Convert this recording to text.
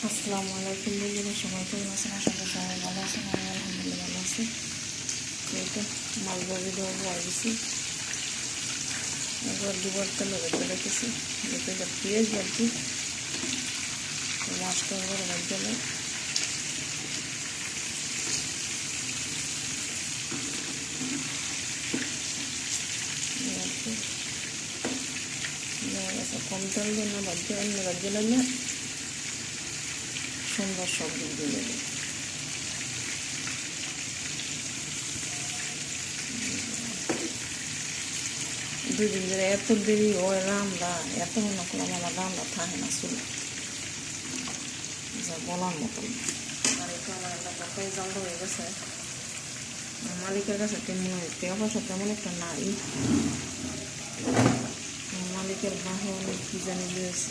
আসসালামু আলাইকুম বন্ধুরা, সবাই কেমন আছেন? আশা করি সবাই ভালো আছেন। আমি আলহামদুলিল্লাহ ভালো আছি। তো মাছ ভাজি দেওয়া বয়ে গেছি, একবার দুবার তেলে ভেজে রেখেছি, যেতে পেঁয়াজ বাড়ছি মাছটা একবার ভেজে নেই। কম তেল দিয়ে না ভাজতে লাগলে সুন্দর সবজি দিয়ে দেবে। দুই দিন ধরে এত দেরি হয় রান্না, এত মনে করলাম আমার রান্না থাকে না চুলে, যা বলার মতন। আর একটু আমার একটা তরকারি জাল হয়ে গেছে, মালিকের কাছে তেমন টাকা পয়সা তেমন একটা নাই। মালিকের বাহন কি জানি দিয়েছে,